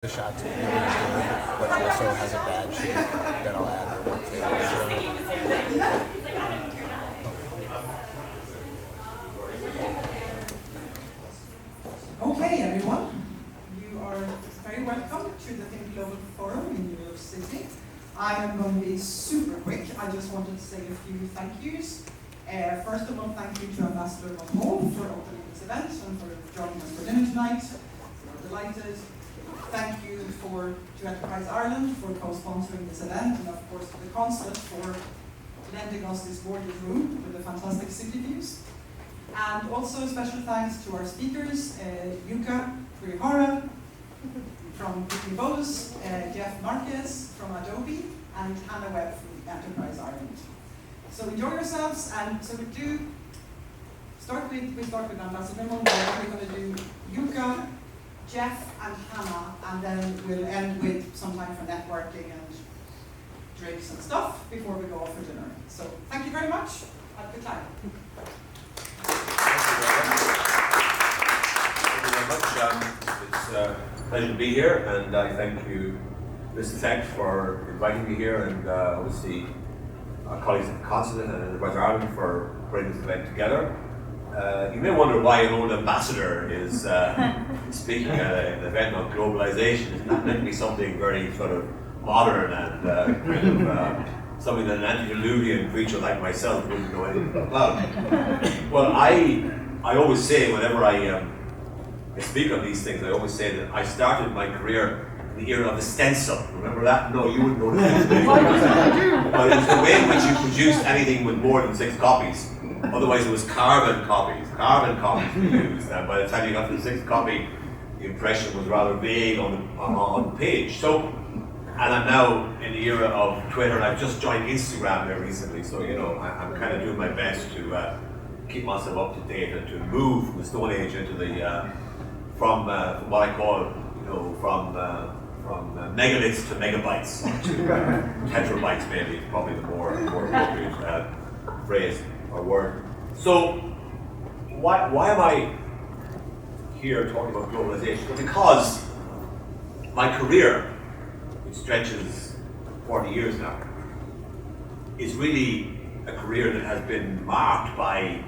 the shot to be really good, but also has a bad shape that I'll add to the flavor. Okay, everyone. You are very welcome to the Think Global Forum in New York City. I am going to be super quick. I just wanted to say a few thank yous. First of all, thank you to Ambassador Mullhall for opening this event and for joining us for dinner tonight. We're delighted. Thank you to Enterprise Ireland for co-sponsoring this event, and of course to the Consulate for lending us this gorgeous room with the fantastic city views. And also special thanks to our speakers, Yuka Kurihara from Globalization, Jeff Marquez from Adobe, and Hannah Webb from Enterprise Ireland. So enjoy yourselves, and so we start with Ambassador Mulhall. We're going to do Yuka, Jeff, and Hannah, and then we'll end with some time for networking and drinks and stuff before we go off for dinner. So thank you very much. Have a good time. Thank you very much. It's a pleasure to be here, and I thank you, Mr. Tech, for inviting me here, and obviously our colleagues at the Consulate and Enterprise Ireland for putting this event together. You may wonder why an old ambassador is speaking at an event on globalization. It's not meant to be something very sort of modern and kind of something that an antediluvian preacher like myself wouldn't know anything about. Well, I always say whenever I speak on these things, I always say that I started my career in the era of the stencil. Remember that? No, you wouldn't know that. But it was the way in which you produced anything with more than 6 copies. Otherwise, it was carbon copies. Carbon copies were used, and by the time you got to the 6th copy, the impression was rather vague on the page. So, and I'm now in the era of Twitter, and I've just joined Instagram there recently. So, you know, I'm kind of doing my best to keep myself up to date and to move from the Stone Age into the from what I call, you know, from megabits to megabytes to tetrabytes, maybe is probably the more appropriate phrase or word. So why am I here talking about globalization? Well, because my career, which stretches 40 years now, is really a career that has been marked by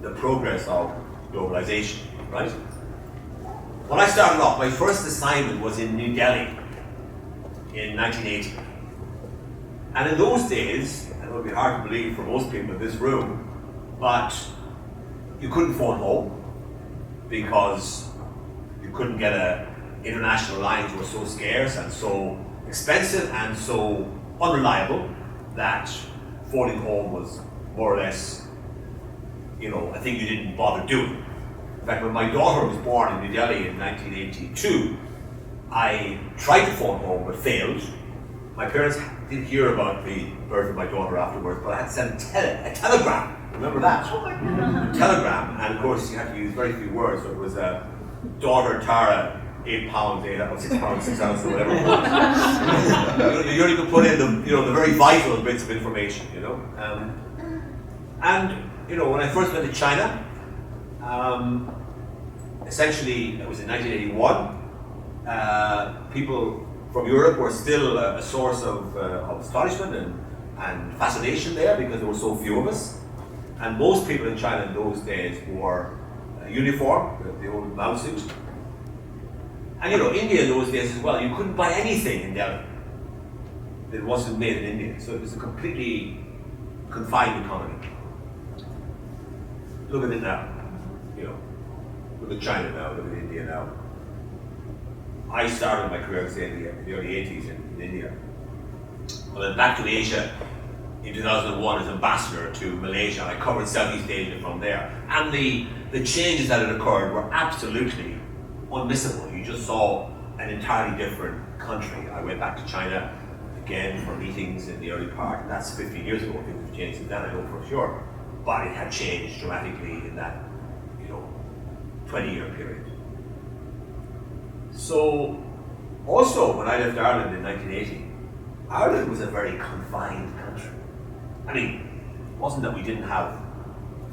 the progress of globalization, right? When I started off, my first assignment was in New Delhi in 1980. And in those days, and it would be hard to believe for most people in this room, but you couldn't phone home because you couldn't get international lines were so scarce and so expensive and so unreliable that phoning home was more or less, you know, a thing you didn't bother doing. In fact, when my daughter was born in New Delhi in 1982, I tried to phone home but failed. My parents didn't hear about the birth of my daughter afterwards, but I had to send a telegram. Remember that? A telegram, and of course you had to use very few words. So it was daughter Tara, 8 pounds, 6 pounds, 6 ounces, or whatever it was. You only could put in the very vital bits of information, you know. And you know, when I first went to China, essentially it was in 1981. People from Europe were still a source of astonishment and fascination there because there were so few of us. And most people in China in those days wore a uniform, the old Mao suit. And you know, India in those days as well, you couldn't buy anything in Delhi that wasn't made in India. So it was a completely confined economy. Look at it now, you know. Look at China now, look at India now. I started my career, say, in the early 80s in India. I went back to Asia in 2001 as ambassador to Malaysia. I covered Southeast Asia from there. And the changes that had occurred were absolutely unmissable. You just saw an entirely different country. I went back to China again for meetings in the early part. That's 15 years ago. Things have changed since then, I know for sure. But it had changed dramatically in that, 20-year period. So, also when I left Ireland in 1980, Ireland was a very confined country. I mean, it wasn't that we didn't have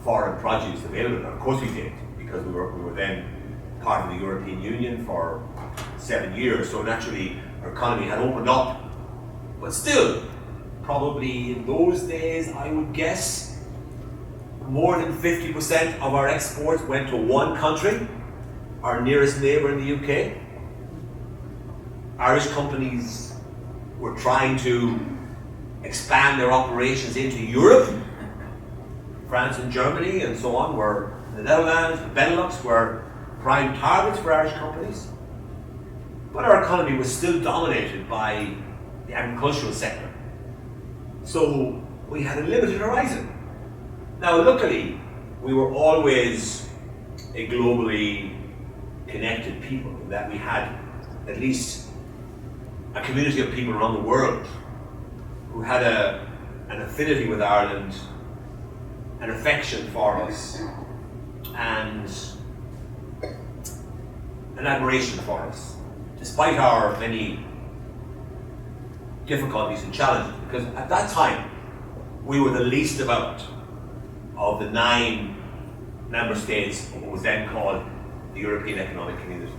foreign produce available. Of course we did, because we were then part of the European Union for 7 years, so naturally our economy had opened up. But still, probably in those days, I would guess, more than 50% of our exports went to one country, our nearest neighbour in the UK. Irish companies were trying to expand their operations into Europe. France and Germany and so on were, the Netherlands, the Benelux were prime targets for Irish companies. But our economy was still dominated by the agricultural sector. So we had a limited horizon. Now luckily, we were always a globally connected people, in that we had at least a community of people around the world who had an affinity with Ireland, an affection for us, and an admiration for us, despite our many difficulties and challenges. Because at that time, we were the least developed of the 9 member states of what was then called the European Economic Community.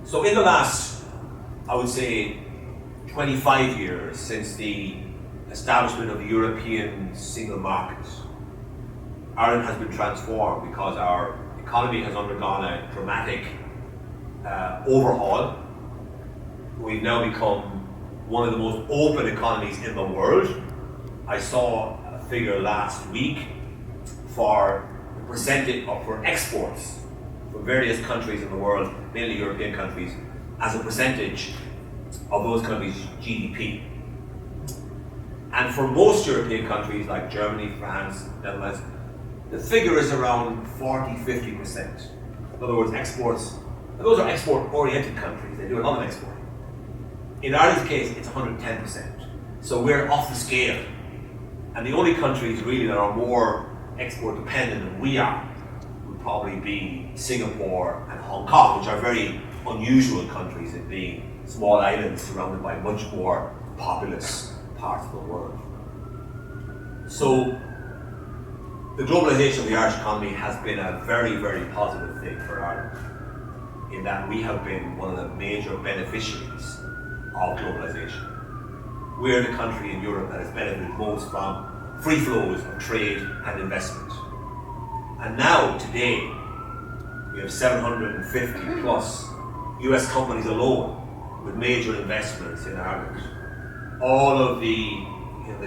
So in the last, I would say, 25 years since the establishment of the European single market, Ireland has been transformed because our economy has undergone a dramatic overhaul. We've now become one of the most open economies in the world. I saw a figure last week for the percentage of for exports from various countries in the world, mainly European countries, as a percentage of those countries' GDP. And for most European countries like Germany, France, Netherlands, the figure is around 40-50%. In other words, exports, and those are export-oriented countries, they do a lot of exporting. In Ireland's case, it's 110%. So we're off the scale. And the only countries really that are more export dependent than we are would probably be Singapore and Hong Kong, which are very unusual countries in being small islands surrounded by much more populous parts of the world. So the globalization of the Irish economy has been a very, very positive thing for Ireland, in that we have been one of the major beneficiaries of globalization. We're the country in Europe that has benefited most from free flows of trade and investment. And now, today, we have 750 plus US companies alone with major investments in Ireland. All of the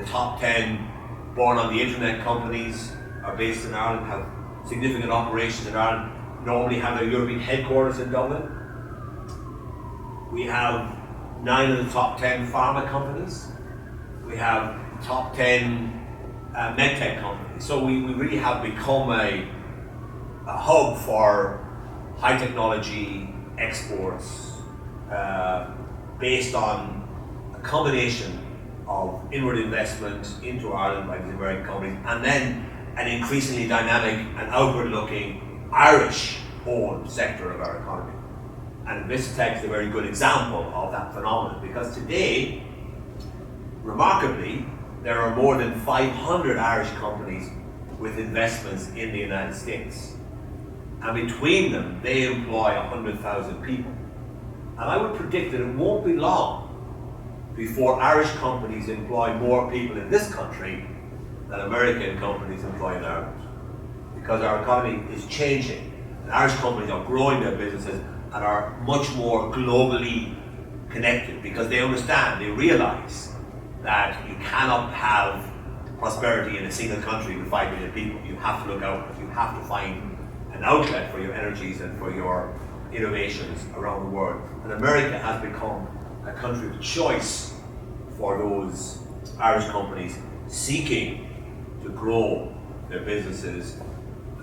top 10 born on the internet companies are based in Ireland, have significant operations in Ireland, normally have their European headquarters in Dublin. We have 9 of the top 10 pharma companies. We have top 10 medtech companies. So we really have become a hub for high technology exports based on a combination of inward investment into Ireland by these American companies, and then an increasingly dynamic and outward-looking Irish-owned sector of our economy. And Visitech is a very good example of that phenomenon, because today, remarkably, there are more than 500 Irish companies with investments in the United States. And between them, they employ 100,000 people. And I would predict that it won't be long before Irish companies employ more people in this country than American companies employ in Ireland. Because our economy is changing, and Irish companies are growing their businesses and are much more globally connected, because they understand, they realize that you cannot have prosperity in a single country with 5 million people. You have to look out, you have to find an outlet for your energies and for your innovations around the world. And America has become a country of choice for those Irish companies seeking to grow their businesses.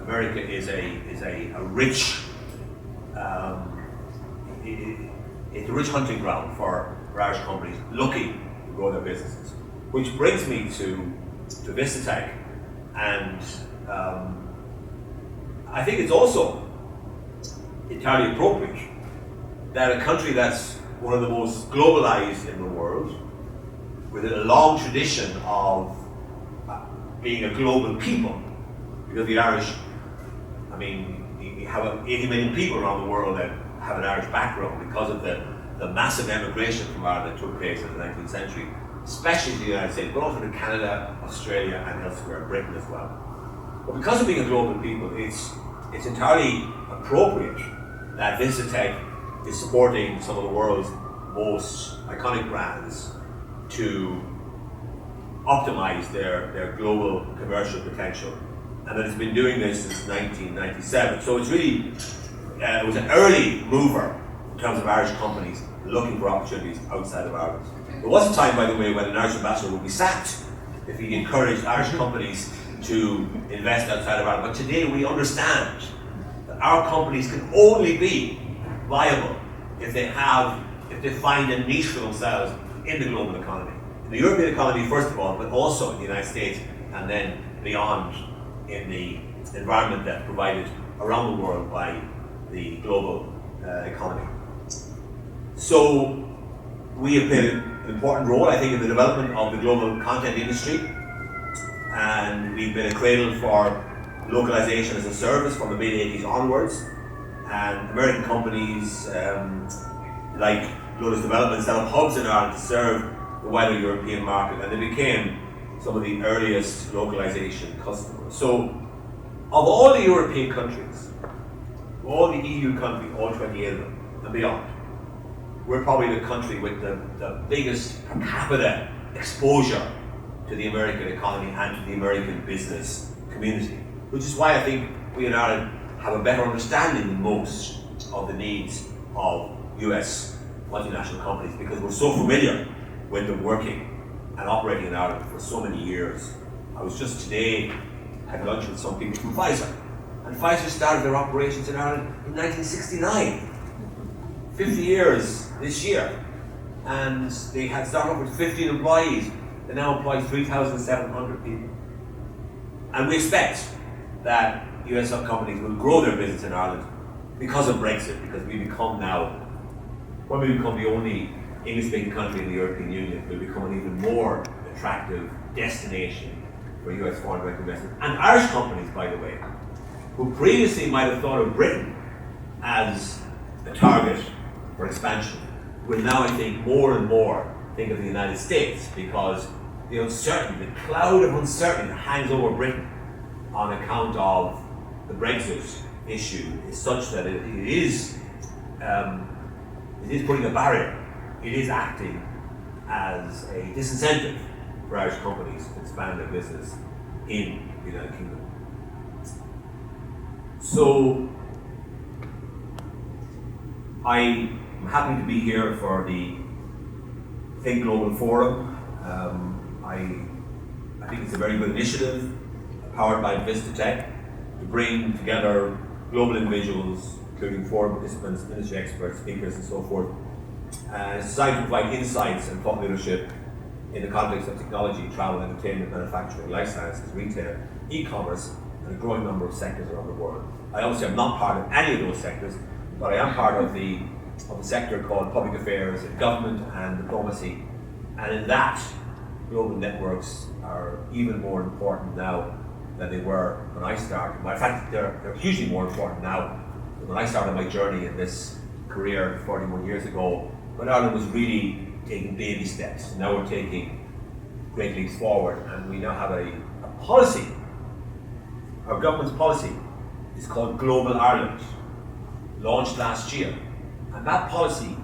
America is a rich it's a rich hunting ground for Irish companies looking to grow their businesses. Which brings me to Visitech, and I think it's also entirely appropriate that a country that's one of the most globalized in the world, with a long tradition of being a global people, because the Irish, mean, you have 80 million people around the world that have an Irish background because of the massive emigration from Ireland that took place in the 19th century, especially to the United States, but also to Canada, Australia, and elsewhere, Britain as well. But because of being a global people, it's entirely appropriate that Vincitech is supporting some of the world's most iconic brands to optimize their global commercial potential, and that it's been doing this since 1997. So it's really, it was an early mover in terms of Irish companies looking for opportunities outside of Ireland. There was a time, by the way, when an Irish ambassador would be sacked if he encouraged Irish companies to invest outside of Ireland. But today we understand that our companies can only be viable if they find a niche for themselves in the global economy. In the European economy, first of all, but also in the United States, and then beyond in the environment that's provided around the world by the global economy. So we have played an important role, I think, in the development of the global content industry, and we've been a cradle for localization as a service from the mid-80s onwards, and American companies like Lotus Development set up hubs in Ireland to serve the wider European market, and they became some of the earliest localization customers. So, of all the European countries, all the EU countries, all 28 of them, and beyond, we're probably the country with the biggest per capita exposure to the American economy and to the American business community, which is why I think we in Ireland have a better understanding than most of the needs of US multinational companies, because we're so familiar with them working and operating in Ireland for so many years. I was just today, had lunch with some people from Pfizer, and Pfizer started their operations in Ireland in 1969, 50 years this year, and they had started off with 15 employees. They now employ 3,700 people. And we expect that US companies will grow their business in Ireland because of Brexit, because we become now, when we become the only English-speaking country in the European Union, we'll become an even more attractive destination for US foreign direct investment. And Irish companies, by the way, who previously might have thought of Britain as a target for expansion, will now, I think, more and more think of the United States, because the uncertainty, the cloud of uncertainty that hangs over Britain on account of the Brexit issue is such that it is putting a barrier. It is acting as a disincentive for Irish companies to expand their business in the United Kingdom. So I'm happy to be here for the Think Global Forum. I think it's a very good initiative, powered by Vincitech, to bring together global individuals, including forum participants, industry experts, speakers, and so forth. It's designed to provide insights and thought leadership in the context of technology, travel, entertainment, manufacturing, life sciences, retail, e-commerce, and a growing number of sectors around the world. I obviously am not part of any of those sectors, but I am part of the sector called public affairs, government, and diplomacy. And in that, global networks are even more important now than they were when I started. In fact, they're hugely more important now than when I started my journey in this career 41 years ago, when Ireland was really taking baby steps. Now we're taking great leaps forward, and we now have a policy. Our government's policy is called Global Ireland, launched last year. And that policy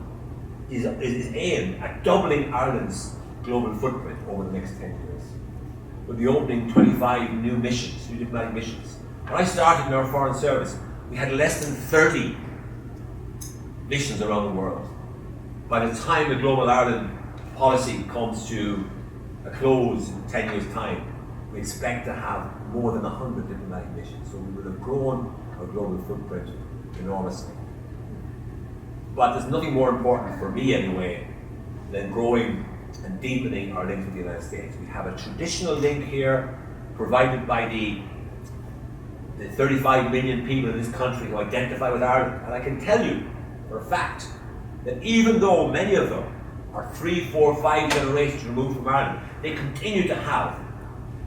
is aimed at doubling Ireland's global footprint over the next 10 years, with the opening 25 new missions, new diplomatic missions. When I started in our foreign service, we had less than 30 missions around the world. By the time the Global Ireland policy comes to a close in 10 years' time, we expect to have more than 100 diplomatic missions. So we will have grown our global footprint enormously. But there's nothing more important for me anyway than growing and deepening our links with the United States. We have a traditional link here provided by the 35 million people in this country who identify with Ireland. And I can tell you for a fact that even though many of them are 3, 4, 5 generations removed from Ireland, they continue to have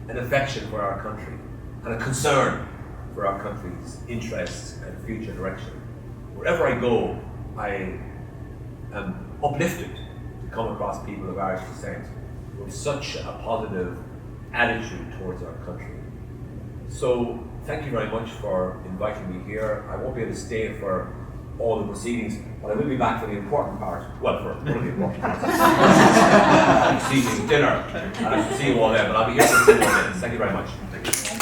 an affection for our country and a concern for our country's interests and future direction. Wherever I go, I am uplifted to come across people of Irish descent with such a positive attitude towards our country. So thank you very much for inviting me here. I won't be able to stay for all the proceedings, but I will be back for the important part. Well, for one of the important parts. This evening dinner. And I shall see you all there, but I'll be here for a few more minutes. Thank you very much. Thank you.